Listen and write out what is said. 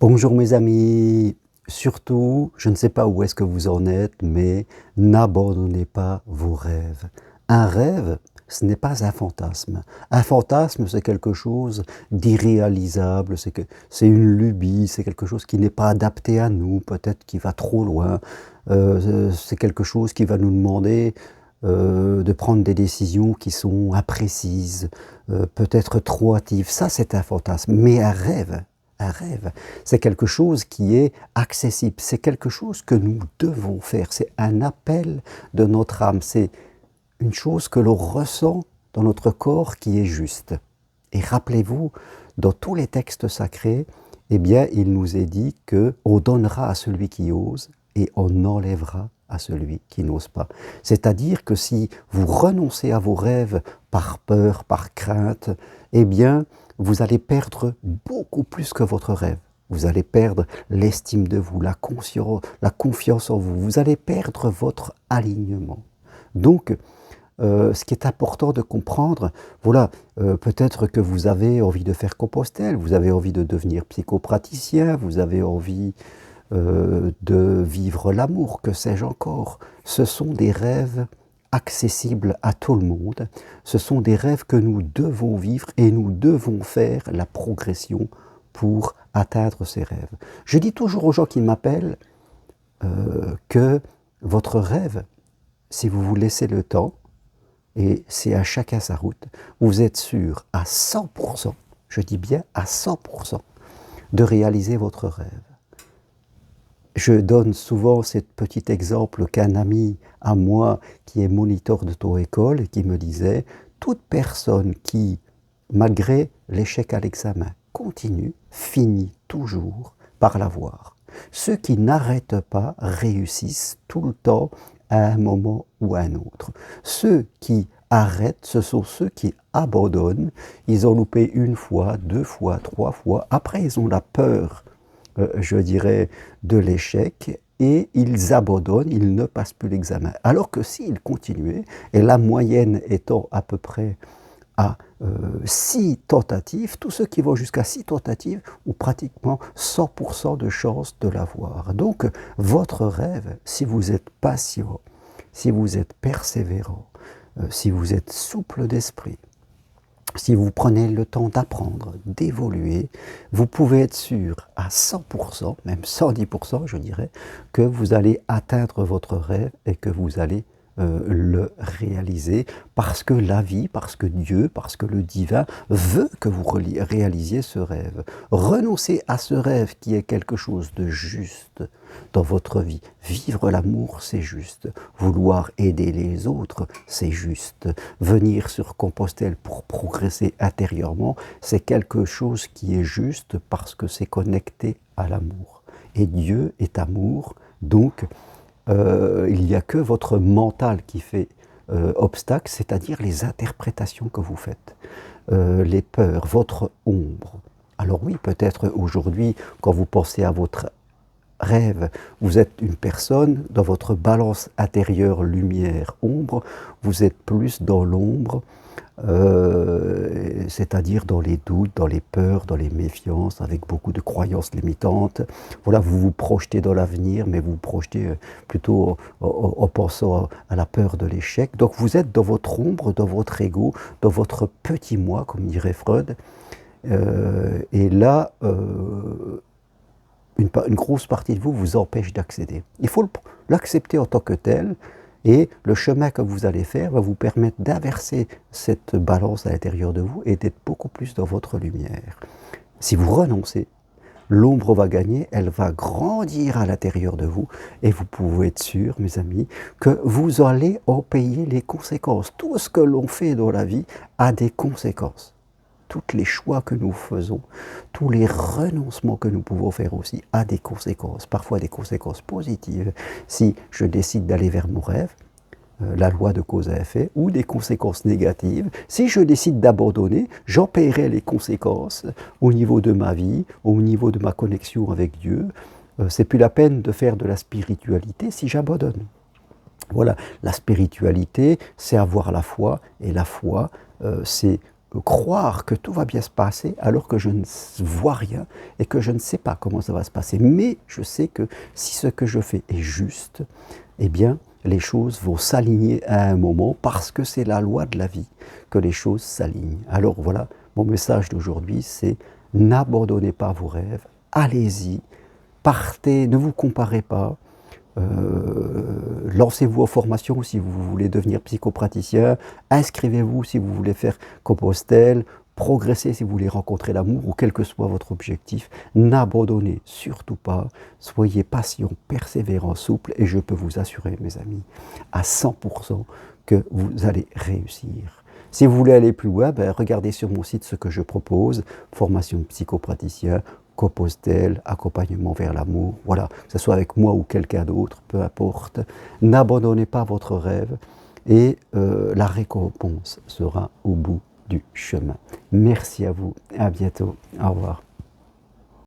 Bonjour mes amis, surtout, je ne sais pas où est-ce que vous en êtes, mais n'abandonnez pas vos rêves. Un rêve, ce n'est pas un fantasme. Un fantasme, c'est quelque chose d'irréalisable, c'est une lubie, c'est quelque chose qui n'est pas adapté à nous, peut-être qui va trop loin. C'est quelque chose qui va nous demander de prendre des décisions qui sont imprécises, peut-être trop hâtives. Ça, c'est un fantasme. Mais un rêve, c'est quelque chose qui est accessible, c'est quelque chose que nous devons faire, c'est un appel de notre âme, c'est une chose que l'on ressent dans notre corps qui est juste. Et rappelez-vous, dans tous les textes sacrés, eh bien, il nous est dit qu'on donnera à celui qui ose et on enlèvera à celui qui n'ose pas. C'est-à-dire que si vous renoncez à vos rêves par peur, par crainte, eh bien, vous allez perdre beaucoup plus que votre rêve. Vous allez perdre l'estime de vous, la confiance en vous. Vous allez perdre votre alignement. Donc, ce qui est important de comprendre, voilà, peut-être que vous avez envie de faire Compostelle, vous avez envie de devenir psychopraticien, vous avez envie de vivre l'amour, que sais-je encore. Ce sont des rêves accessibles à tout le monde. Ce sont des rêves que nous devons vivre et nous devons faire la progression pour atteindre ces rêves. Je dis toujours aux gens qui m'appellent que votre rêve, si vous vous laissez le temps, et c'est à chacun sa route, vous êtes sûr à 100%, je dis bien à 100%, de réaliser votre rêve. Je donne souvent ce petit exemple qu'un ami à moi qui est moniteur d'auto-école et qui me disait « Toute personne qui, malgré l'échec à l'examen, continue, finit toujours par l'avoir. Ceux qui n'arrêtent pas réussissent tout le temps à un moment ou à un autre. Ceux qui arrêtent, ce sont ceux qui abandonnent. Ils ont loupé une fois, deux fois, trois fois. Après, ils ont la peur, je dirais, de l'échec et ils abandonnent, ils ne passent plus l'examen. Alors que s'ils continuaient, et la moyenne étant à peu près à 6 tentatives, tous ceux qui vont jusqu'à 6 tentatives ont pratiquement 100% de chances de l'avoir. Donc votre rêve, si vous êtes patient, si vous êtes persévérant, si vous êtes souple d'esprit, si vous prenez le temps d'apprendre, d'évoluer, vous pouvez être sûr à 100%, même 110%, je dirais, que vous allez atteindre votre rêve et que vous allez le réaliser parce que la vie, parce que Dieu, parce que le divin veut que vous réalisiez ce rêve. Renoncez à ce rêve qui est quelque chose de juste dans votre vie. Vivre l'amour, c'est juste. Vouloir aider les autres, c'est juste. Venir sur Compostelle pour progresser intérieurement, c'est quelque chose qui est juste parce que c'est connecté à l'amour. Et Dieu est amour, donc il n'y a que votre mental qui fait obstacle, c'est-à-dire les interprétations que vous faites, les peurs, votre ombre. Alors oui, peut-être aujourd'hui, quand vous pensez à votre rêve, vous êtes une personne, dans votre balance intérieure lumière-ombre, vous êtes plus dans l'ombre, c'est-à-dire dans les doutes, dans les peurs, dans les méfiances, avec beaucoup de croyances limitantes. Voilà, vous vous projetez dans l'avenir, mais vous vous projetez plutôt en pensant à la peur de l'échec. Donc vous êtes dans votre ombre, dans votre ego, dans votre petit moi, comme dirait Freud. Et là, une grosse partie de vous vous empêche d'accéder. Il faut l'accepter en tant que tel, et le chemin que vous allez faire va vous permettre d'inverser cette balance à l'intérieur de vous et d'être beaucoup plus dans votre lumière. Si vous renoncez, l'ombre va gagner, elle va grandir à l'intérieur de vous, et vous pouvez être sûr, mes amis, que vous allez en payer les conséquences. Tout ce que l'on fait dans la vie a des conséquences. Tous les choix que nous faisons, tous les renoncements que nous pouvons faire aussi a des conséquences, parfois des conséquences positives. Si je décide d'aller vers mon rêve, la loi de cause à effet, ou des conséquences négatives. Si je décide d'abandonner, j'en paierai les conséquences au niveau de ma vie, au niveau de ma connexion avec Dieu. C'est plus la peine de faire de la spiritualité si j'abandonne. Voilà, la spiritualité, c'est avoir la foi, et la foi, c'est croire que tout va bien se passer alors que je ne vois rien et que je ne sais pas comment ça va se passer. Mais je sais que si ce que je fais est juste, eh bien, les choses vont s'aligner à un moment parce que c'est la loi de la vie que les choses s'alignent. Alors voilà, mon message d'aujourd'hui, c'est n'abandonnez pas vos rêves, allez-y, partez, ne vous comparez pas. Lancez-vous en formation si vous voulez devenir psychopraticien, inscrivez-vous si vous voulez faire Compostelle, progressez si vous voulez rencontrer l'amour ou quel que soit votre objectif. N'abandonnez surtout pas, soyez patient, persévérant, souple et je peux vous assurer, mes amis, à 100% que vous allez réussir. Si vous voulez aller plus loin, regardez sur mon site ce que je propose, formation de psychopraticien, Compostelle, accompagnement vers l'amour, voilà, que ce soit avec moi ou quelqu'un d'autre, peu importe. N'abandonnez pas votre rêve et la récompense sera au bout du chemin. Merci à vous, à bientôt, au revoir.